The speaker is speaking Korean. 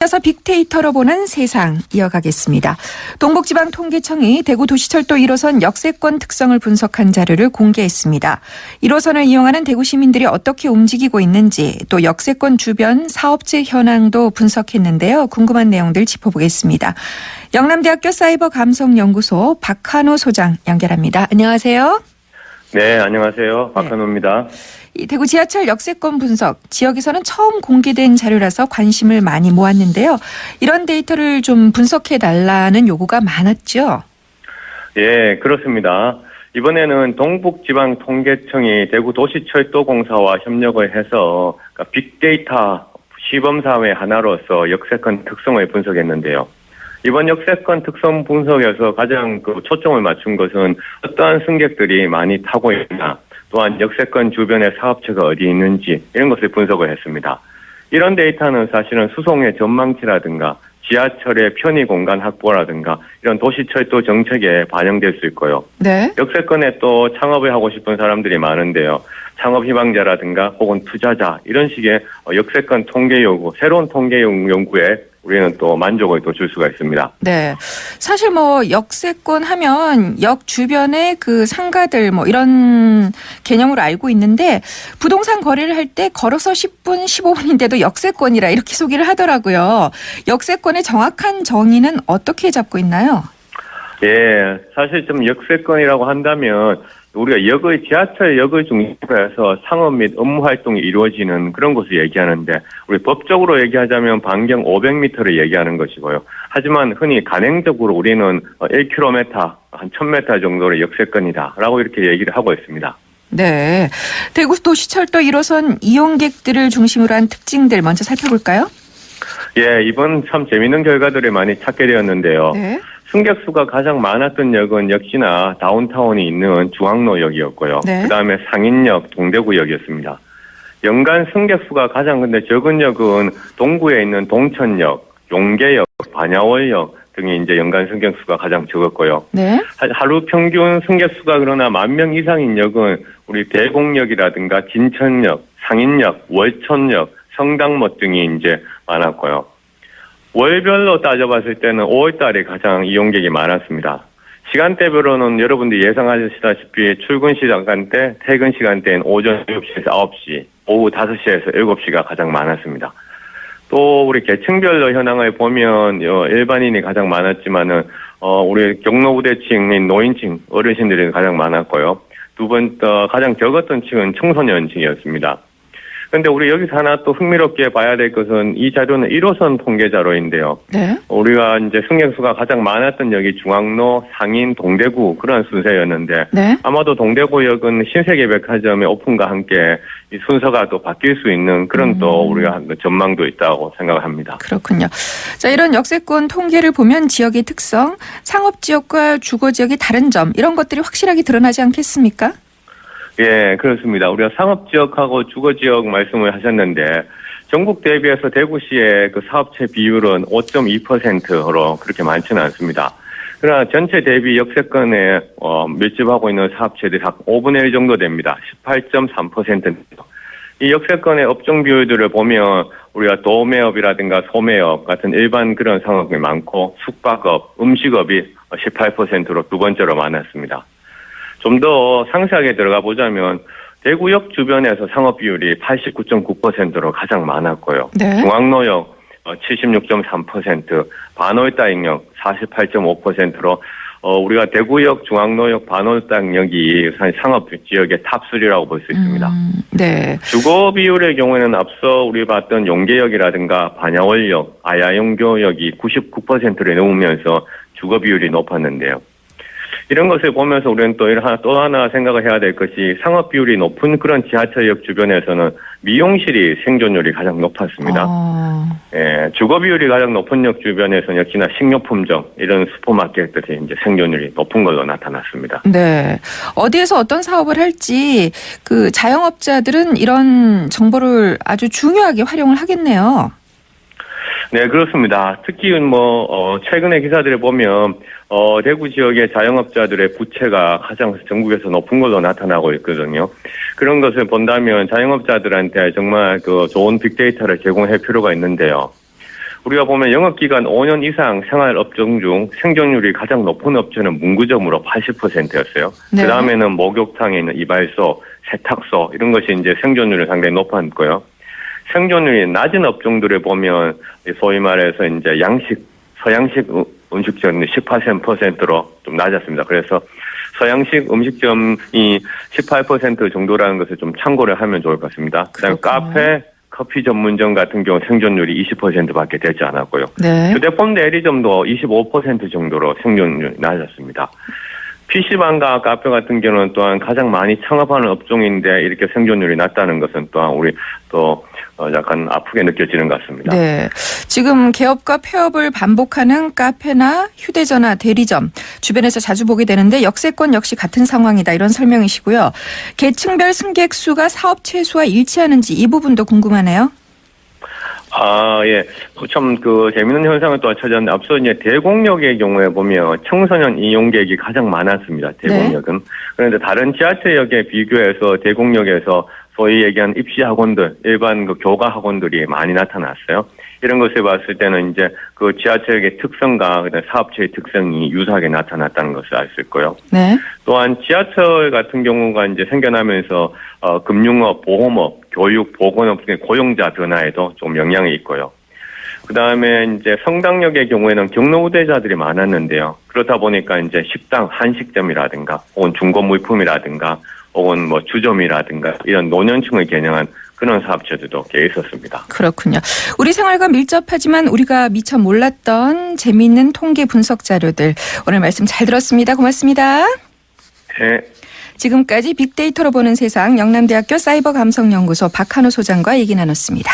이어서 빅데이터로 보는 세상 이어가겠습니다. 동북지방통계청이 대구도시철도 1호선 역세권 특성을 분석한 자료를 공개했습니다. 1호선을 이용하는 대구 시민들이 어떻게 움직이고 있는지 또 역세권 주변 사업체 현황도 분석했는데요. 궁금한 내용들 짚어보겠습니다. 영남대학교 사이버감성연구소 박한호 소장 연결합니다. 안녕하세요. 네, 안녕하세요. 박한호입니다. 이 대구 지하철 역세권 분석, 지역에서는 처음 공개된 자료라서 관심을 많이 모았는데요. 이런 데이터를 좀 분석해달라는 요구가 많았죠? 예, 그렇습니다. 이번에는 동북지방통계청이 대구도시철도공사와 협력을 해서 빅데이터 시범사회 하나로서 역세권 특성을 분석했는데요. 이번 역세권 특성 분석에서 가장 초점을 맞춘 것은 어떠한 승객들이 많이 타고 있나, 또한 역세권 주변의 사업체가 어디 있는지 이런 것을 분석을 했습니다. 이런 데이터는 사실은 수송의 전망치라든가 지하철의 편의 공간 확보라든가 이런 도시철도 정책에 반영될 수 있고요. 네. 역세권에 또 창업을 하고 싶은 사람들이 많은데요. 창업 희망자라든가 혹은 투자자 이런 식의 역세권 통계 요구, 새로운 통계 연구에 우리는 또 만족을 또 줄 수가 있습니다. 네. 사실 역세권 하면 역 주변의 그 상가들 이런 개념으로 알고 있는데 부동산 거래를 할 때 걸어서 10분, 15분인데도 역세권이라 이렇게 소개를 하더라고요. 역세권의 정확한 정의는 어떻게 잡고 있나요? 예, 사실 좀 역세권이라고 한다면 우리가 지하철 역을 중심으로 해서 상업 및 업무 활동이 이루어지는 그런 곳을 얘기하는데, 우리 법적으로 얘기하자면 반경 500m를 얘기하는 것이고요. 하지만 흔히 간행적으로 우리는 1km, 한 1000m 정도의 역세권이다라고 이렇게 얘기를 하고 있습니다. 네. 대구도시철도 1호선 이용객들을 중심으로 한 특징들 먼저 살펴볼까요? 예, 이번 참 재미있는 결과들을 많이 찾게 되었는데요. 네. 승객 수가 가장 많았던 역은 역시나 다운타운이 있는 중앙로역이었고요. 네. 그다음에 상인역, 동대구역이었습니다. 연간 승객 수가 가장 근데 적은 역은 동구에 있는 동천역, 용계역, 반야월역 등이 이제 연간 승객 수가 가장 적었고요. 네. 하루 평균 승객 수가 그러나 10,000명 이상인 역은 우리 대곡역이라든가 진천역, 상인역, 월천역, 성당못 등이 이제 많았고요. 월별로 따져봤을 때는 5월달에 가장 이용객이 많았습니다. 시간대별로는 여러분들이 예상하시다시피 출근 시간대, 퇴근 시간대는 오전 7시에서 9시, 오후 5시에서 7시가 가장 많았습니다. 또 우리 계층별로 현황을 보면 일반인이 가장 많았지만은 우리 경로부대층인 노인층, 어르신들이 가장 많았고요. 가장 적었던 층은 청소년층이었습니다. 근데 우리 여기서 하나 또 흥미롭게 봐야 될 것은 이 자료는 1호선 통계 자료인데요. 네. 우리가 이제 승객 수가 가장 많았던 역이 중앙로, 상인, 동대구 그런 순서였는데 네. 아마도 동대구역은 신세계백화점의 오픈과 함께 이 순서가 또 바뀔 수 있는 그런 또 우리가 전망도 있다고 생각합니다. 그렇군요. 자, 이런 역세권 통계를 보면 지역의 특성, 상업 지역과 주거 지역의 다른 점 이런 것들이 확실하게 드러나지 않겠습니까? 예, 그렇습니다. 우리가 상업지역하고 주거지역 말씀을 하셨는데, 전국 대비해서 대구시의 그 사업체 비율은 5.2%로 그렇게 많지는 않습니다. 그러나 전체 대비 역세권에 밀집하고 있는 사업체들이 약 5분의 1 정도 됩니다. 18.3%입니다. 이 역세권의 업종 비율들을 보면 우리가 도매업이라든가 소매업 같은 일반 그런 상업이 많고, 숙박업, 음식업이 18%로 두 번째로 많았습니다. 좀 더 상세하게 들어가 보자면 대구역 주변에서 상업 비율이 89.9%로 가장 많았고요. 네. 중앙로역 76.3%, 반월당역 48.5%로 우리가 대구역, 중앙로역, 반월당역이 상업 지역의 탑3라고 볼 수 있습니다. 네. 주거 비율의 경우에는 앞서 우리 봤던 용계역이라든가 반야월역, 아야용교역이 99%를 넘으면서 주거 비율이 높았는데요. 이런 것을 보면서 우리는 또 하나 생각을 해야 될 것이 상업 비율이 높은 그런 지하철역 주변에서는 미용실이 생존율이 가장 높았습니다. 예, 주거 비율이 가장 높은 역 주변에서는 역시나 식료품점 이런 슈퍼마켓들이 이제 생존율이 높은 걸로 나타났습니다. 네. 어디에서 어떤 사업을 할지 그 자영업자들은 이런 정보를 아주 중요하게 활용을 하겠네요. 네, 그렇습니다. 특히 최근의 기사들을 보면 대구 지역의 자영업자들의 부채가 가장 전국에서 높은 걸로 나타나고 있거든요. 그런 것을 본다면 자영업자들한테 정말 좋은 빅데이터를 제공할 필요가 있는데요. 우리가 보면 영업기간 5년 이상 생활업종 중 생존율이 가장 높은 업체는 문구점으로 80%였어요. 네. 그 다음에는 목욕탕에 있는 이발소, 세탁소 이런 것이 이제 생존율이 상당히 높았고요. 생존율이 낮은 업종들을 보면 소위 말해서 이제 서양식 음식점이 18%로 좀 낮았습니다. 그래서 서양식 음식점이 18% 정도라는 것을 좀 참고를 하면 좋을 것 같습니다. 그다음에 카페, 커피 전문점 같은 경우 생존율이 20%밖에 되지 않았고요. 네. 휴대폰 대리점도 25% 정도로 생존율이 낮았습니다. PC방과 카페 같은 경우는 또한 가장 많이 창업하는 업종인데 이렇게 생존율이 낮다는 것은 또한 우리 또 약간 아프게 느껴지는 것 같습니다. 네. 지금 개업과 폐업을 반복하는 카페나 휴대전화, 대리점 주변에서 자주 보게 되는데 역세권 역시 같은 상황이다 이런 설명이시고요. 계층별 승객 수가 사업체 수와 일치하는지 이 부분도 궁금하네요. 예. 참, 재밌는 현상을 또 찾았는데, 앞서 이제 대공역의 경우에 보면 청소년 이용객이 가장 많았습니다. 대공역은. 네. 그런데 다른 지하철역에 비교해서 대공역에서 소위 얘기한 입시 학원들, 일반 교과 학원들이 많이 나타났어요. 이런 것을 봤을 때는 이제 지하철역의 특성과 그다음에 사업체의 특성이 유사하게 나타났다는 것을 알 수 있고요. 네. 또한 지하철 같은 경우가 이제 생겨나면서 금융업, 보험업, 교육, 보건업 등의 고용자 변화에도 좀 영향이 있고요. 그다음에 이제 성당역의 경우에는 경로 우대자들이 많았는데요. 그렇다 보니까 이제 식당, 한식점이라든가 혹은 중고 물품이라든가 혹은 주점이라든가 이런 노년층을 겨냥한 그런 사업체들도 꽤 있었습니다. 그렇군요. 우리 생활과 밀접하지만 우리가 미처 몰랐던 재미있는 통계 분석 자료들 오늘 말씀 잘 들었습니다. 고맙습니다. 네. 지금까지 빅데이터로 보는 세상 영남대학교 사이버감성연구소 박한우 소장과 얘기 나눴습니다.